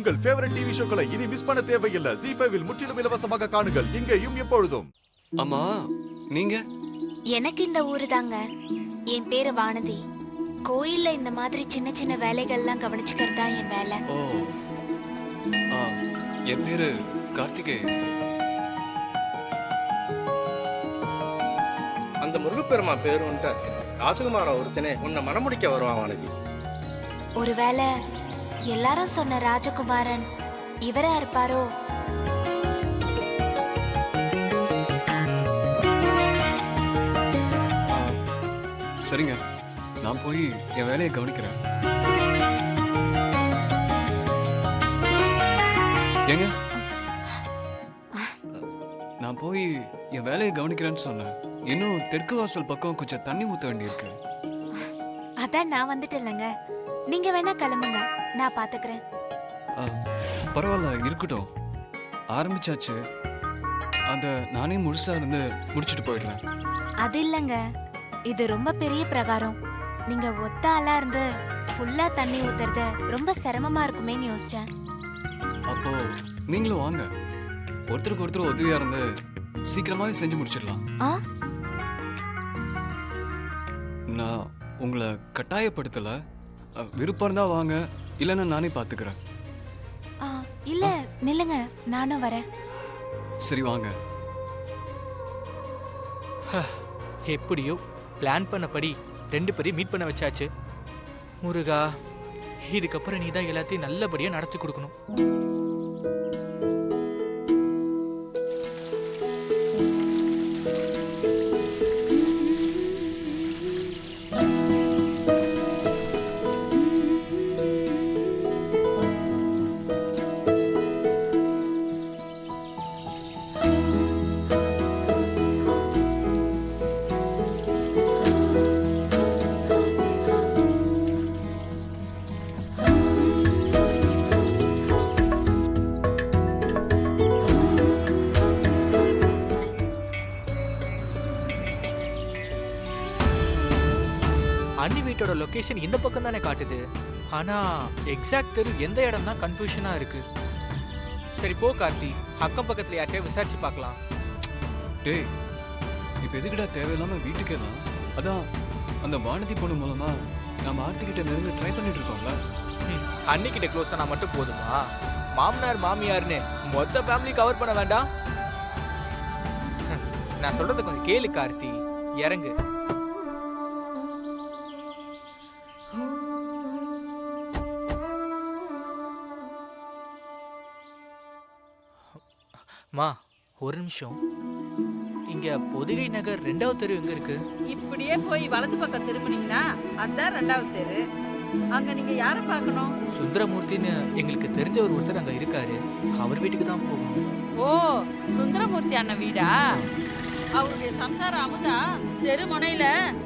உங்கள் favourite TV ஷோக்களை இனி miss பண்ண தேவையில்லை. ZEE5 இல் முற்றிலும் இலவசமாக காணுங்கள், இங்கேயும் எப்பொழுதும். அம்மா, நீங்க? எனக்கு இந்த ஊரு தாங்க. என் பேரு வானதி. கோயில்ல இந்த மாதிரி சின்ன சின்ன வேலைகள்லாம் கவனிச்சுக்கிறது தான் என் வேலை. ஓ, என் பேரு கார்த்திகேயன். அந்த முருகப்பெருமா பேரு ராஜகுமார ஒருத்தனே உன்னை மனமுடிக்க வருவான் வானதி. ஒருவேளை எல்லாரும் சொன்ன ராஜகுமாரன் இவரா இருப்பாரோ? சரிங்க, நான் போய் என் வேலையை கவனிக்கிறேன். ஏங்க, நான் போய் என் வேலையை கவனிக்கிறேன்னு சொன்னேன். இன்னும் தெற்கு வாசல் பக்கம் கொஞ்சம் தண்ணி ஊற்ற வேண்டியிருக்கு. அதான் நான் வந்துட்டேன்லங்க. நீங்க வேணா கிளம்புங்க, நான் பாத்துக்கிறேன். பரவாயில்ல, இருக்கட்டும். ஆரம்பிச்சாச்சு, அத நானே முழுசா இருந்து முடிச்சுட்டு போயிடுறேன். அது இல்லைங்க, இது ரொம்ப பெரிய பிரகாரம். நீங்க ஒத்த ஆளா இருந்து ஃபுல்லா தண்ணி ஊத்துறது ரொம்ப சிரமமா இருக்குமேன்னு யோசிச்சேன். அப்போ நீங்களும் வாங்க, ஒருத்தருக்கு ஒருத்தர் உதவியா இருந்து சீக்கிரமாவே செஞ்சு முடிச்சிடலாம். நான் உங்களை கட்டாயப்படுத்தல. விருப்பம் இருந்தா வாங்க, இல்லைன்னா நானே பாத்துக்கிறேன். இல்ல நில்லுங்க, நானும் வரேன். சரி வாங்க. எப்படியோ பிளான் பண்ணபடி 2 பேரையும் மீட் பண்ண வச்சாச்சு. முருகா, இதுக்கப்புறம் நீ தான் எல்லாத்தையும் நல்லபடியா நடத்தி கொடுக்கணும். அண்ணி வீட்டோட லொகேஷன் இந்த பக்கம் தானே காட்டுது. ஆனா எக்ஸாக்ட் தெரு எந்த இடம் தான் கன்ஃபியூஷனா இருக்கு. சரி போ கார்த்தி, அக்கம் பக்கத்துல யார்கிட்டயும் விசாரிச்சு பார்க்கலாம். டேய், இப்ப எதுக்குடா தேவையில்லாம வீட்டுக்கு எல்லாம்? அதான் அந்த வானதி பொண்ணு மூலமா நம்ம ஆர்த்திகிட்ட நெருங்க ட்ரை பண்ணிட்டு இருக்கோம்ல. அன்னிக்கிட்ட க்ளோஸ் ஆனா மட்டும் போதுமா? மாமனார் மாமியார்னு மொத்த ஃபேமிலி கவர் பண்ண வேண்டாம்? நான் சொல்றது கொஞ்சம் கேளு கார்த்தி, இறங்கு. மா, ஒரு நிமிஷம். இங்க பொதிகை நகர் 2வது தெரு எங்க இருக்கு? இப்படியே போய் வலது பக்கம் திரும்பினீங்கன்னா அதான் 2வது தெரு. அங்க நீங்க யார பார்க்கணும்? சுந்தரமூர்த்தின்னு எங்களுக்கு தெரிஞ்சவர் ஒருத்தர் அங்க இருக்காரு. அவர் வீட்டுக்கு தான் போகணும். ஓ, சுந்தரமூர்த்தி அண்ணன் வீடா? அவருடைய சம்சாரம் அமுதா தெரு முனையில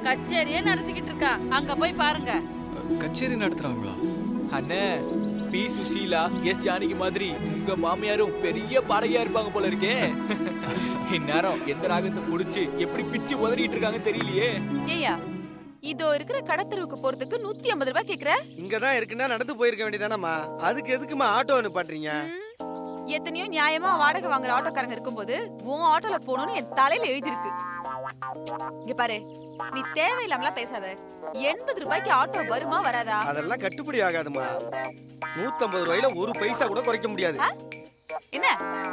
கச்சேரியே நடத்திக்கிட்டு இருக்கா. அங்க போய் பாருங்க. கச்சேரி நடத்துறாங்களா? அண்ணே, பி சுசீலா, எஸ் ஜானகி மாதிரி உங்க மாமியாரும் பெரிய பாடகையா இருப்பாங்க போல இருக்கே. இந்நேரம் எந்த ராகத்தை புடிச்சு எப்படி பிச்சு உதறிட்டு இருக்காங்க தெரியலையே. ஏயா, இதோ இருக்கிற கடத்தருவுக்கு போறதுக்கு 150 ரூபாய் கேக்குற? இங்கதான் இருக்குன்னா நடந்து போயிருக்க வேண்டியதானம்மா. அதுக்கு எதுக்குமா ஆட்டோ அனுப்பாட்றீங்க? எத்தனையோ நியாயமா வாடகை வாங்குற ஆட்டோக்காரங்க இருக்கும்போது உன் ஆட்டோல போகணும்னு என் தலையில எழுதிருக்கு. இங்க பாரு, நீ தேவையில்லாமலாம் பேசாத. 80 ரூபாய்க்கு ஆட்டோ வருமா வராதா? அதெல்லாம் கட்டுப்படி ஆகாதுமா. 150 ரூபாயில ஒரு பைசா கூட குறைக்க முடியாது. என்ன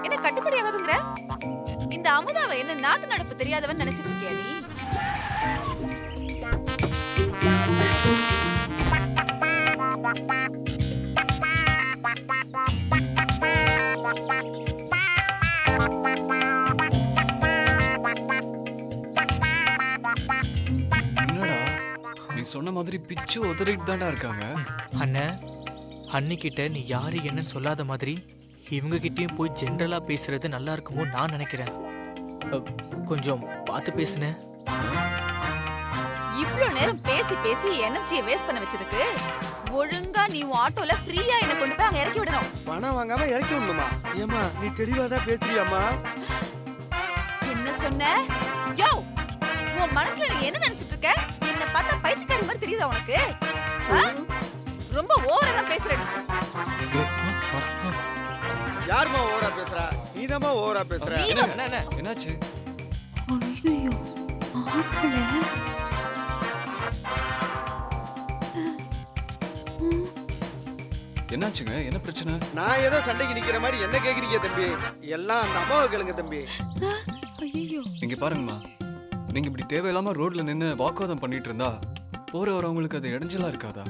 என்ன கட்டுப்படி ஆகாதுங்கிற? இந்த அமுதாவை என்ன நாட்டு நடப்பு தெரியாதவன் நினைச்சிட்டு இருக்கியா நீ? என்னடா, நீ சொன்ன மாதிரி பிச்சு உதறிட்டு தான்டா இருக்காங்க. அண்ணன், அன்னிக்கிட்ட நீ யாரு என்னன்னு சொல்லாத மாதிரி இவங்க கிட்டயும் போய் ஜென்ரலா பேசுறது நல்லா இருக்குமோ நான் நினைக்கிறேன். கொஞ்சம் பார்த்து பேசுன. இவ்ளோ நேரம் பேசி பேசி எனர்ஜியை வேஸ்ட் பண்ண வச்சதுக்கு ஒழுங்கா நீ உன் ஆட்டோல ஃப்ரீயா என்ன கொண்டு போய் அங்க இறக்கி விடணும். பணம் வாங்காம இறக்கி விடணுமா? ஏமா நீ தெளிவாதான் பேசுறியாமா? என்ன சொன்ன? யோ, உன் மனசுல நீ என்ன நினைச்சிட்டு இருக்க? என்ன பார்த்தா பைத்தியக்காரி மாதிரி தெரியுதா உனக்கு? ரொம்ப ஓவரா தான் பேசுற நீ. யாருமா ஓவரா பேசுறா? நீதாம்மா ஓவரா பேசுற. என்ன என்னாச்சு? ஐயோ மாப்பிள்ள என்னாச்சுங்க? என்ன பிரச்சனை? நான் ஏதோ சண்டைக்கு நிக்கிற மாதிரி என்ன கேக்குறீங்க தம்பி? எல்லாம் அந்த அம்மாவை கேளுங்க தம்பி. ஐயோ இங்க பாருங்கம்மா, நீங்க இப்படி தேவையில்லாம ரோட்ல நின்னு வாக்குவாதம் பண்ணிட்டு இருந்தா போற வரவங்களுக்கு அது இடைஞ்சலா இருக்காதா?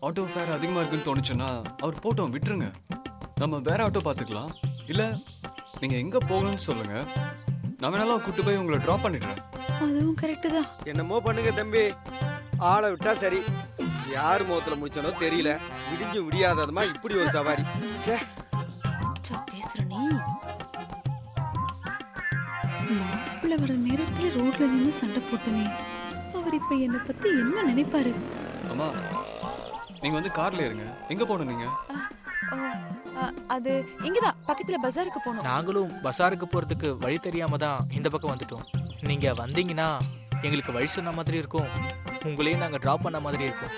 ஆட்டோ ஃபேர் அதிகமா இருக்குன்னு தோணுச்சுன்னா அவர் போட்டோம் விட்டுருங்க. நம்ம வேற ஆட்டோ பாத்துக்கலாம். இல்ல நீங்க எங்க போகணும்னு சொல்லுங்க, நான் வேணாலும் கூட்டு போய் உங்களை டிராப் பண்ணிடுறேன். அதுவும் கரெக்ட் தான். என்னமோ பண்ணுங்க தம்பி. ஆளை விட்டா சரி. யார் முகத்துல முடிச்சனோ தெரியல. விடிஞ்சு விடியாததுமா இப்படி ஒரு சவாரி. ச்சே. பேசுற நீ மாப்பிள்ள வர நேரத்துல ரோட்ல நின்னு சண்டை போட்டனே, அவர் இப்ப என்ன பத்தி என்ன நினைப்பாரு? அம்மா நீங்க வந்து கார்ல இருங்க. எங்க போகணும் நீங்க? அது இங்கதான் பக்கத்துல பஜாருக்கு போகணும். நாங்களும் பசாருக்கு போறதுக்கு வழி தெரியாம தான் இந்த பக்கம் வந்துட்டோம். நீங்க வந்தீங்கன்னா எங்களுக்கு வழி சொன்ன மாதிரி இருக்கும், உங்களையும் நாங்க டிராப் பண்ண மாதிரி இருக்கும்.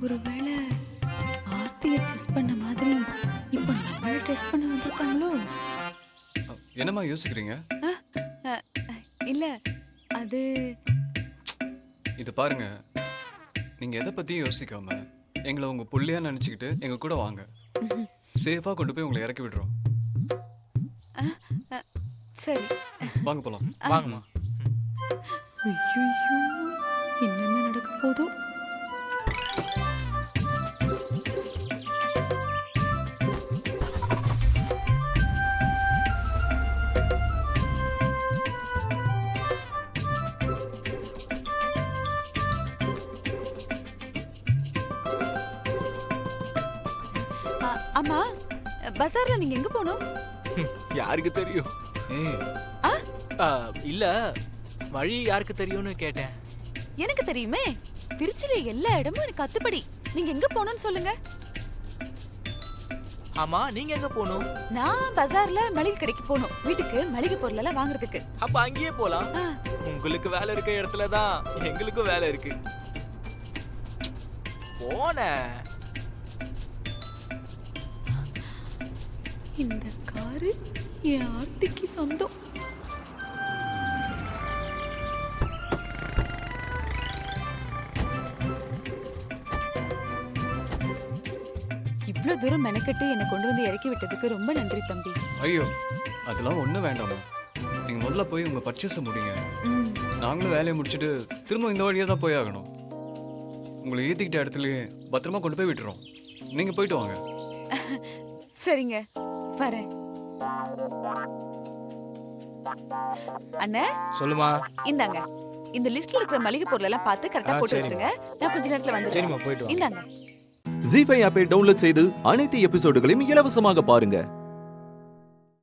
ஒருவேளை ஆர்த்தியை டெஸ்ட் பண்ண மாதிரி இப்ப நம்மள டெஸ்ட் பண்ண வந்திருக்காங்களோ? என்னம்மா யோசிக்கிறீங்க? இல்ல அது இது பாருங்க, நீங்க எதை பத்தியும் யோசிக்காம எங்களை உங்க புள்ளையா நினைச்சுக்கிட்டு எங்க கூட வாங்க. சேஃபா கொண்டு போய் உங்களை இறக்கி விடுறோம். சரி. வாங்க போலாம். வாங்கம்மா. ஐயோ என்னென்ன நடக்க போதோ. அம்மா பஜார்ல நீங்க எங்க போகணும்? யாருக்கு தெரியும்? ஏய் இல்ல வழி யாருக்கு தெரியும்னு கேட்டேன். எனக்கு தெரியுமே. திருச்சியில எல்லா இடமும் எனக்கு அத்துப்படி. நீங்க எங்க போகணும்னு சொல்லுங்க. ஆமா, நீங்க எங்க போகணும்? நான் பஜார்ல மளிகை கடைக்கு போகணும், வீட்டுக்கு மளிகை பொருள் எல்லாம் வாங்குறதுக்கு. அப்ப அங்கேயே போலாம். உங்களுக்கு வேலை இருக்க இடத்துல தான் எங்களுக்கும் வேலை இருக்கு. போன இந்த காரு என் ஆர்த்திக்கு சொந்தம். இவ்ளோ தூரம் மெனக்கெட்டு என்னை கொண்டு வந்து இறக்கி விட்டதுக்கு ரொம்ப நன்றி தம்பி. ஐயோ அதெல்லாம் ஒண்ணும் வேண்டாமா. நீங்க முதல்ல போய் உங்க பர்ச்சேஸை முடிங்க. ம். நாங்களும் வேலையை முடிச்சுட்டு திரும்ப இந்த வழியா தான் போய் ஆகணும். உங்களை ஏத்திக்கிட்ட இடத்துலயே பத்திரமா கொண்டு போய் விட்டுறோம். நீங்க போயிட்டு வாங்க. சரிங்க, வரேன். அண்ணே சொல்லுமா. இந்தாங்க, இந்த லிஸ்ட்ல இருக்கிற மளிகை பொருள் எல்லாம் பார்த்து கரெக்டா போட்டு சரி. வச்சிருங்க. நான் கொஞ்ச நேரத்துல வந்துடுறேன். சரிம்மா, போயிட்டு வா. இந்தாங்க. ஜீ5 ஆப்பை டவுன்லோட் செய்து அனைத்து எபிசோடுகளையும் இலவசமாக பாருங்க.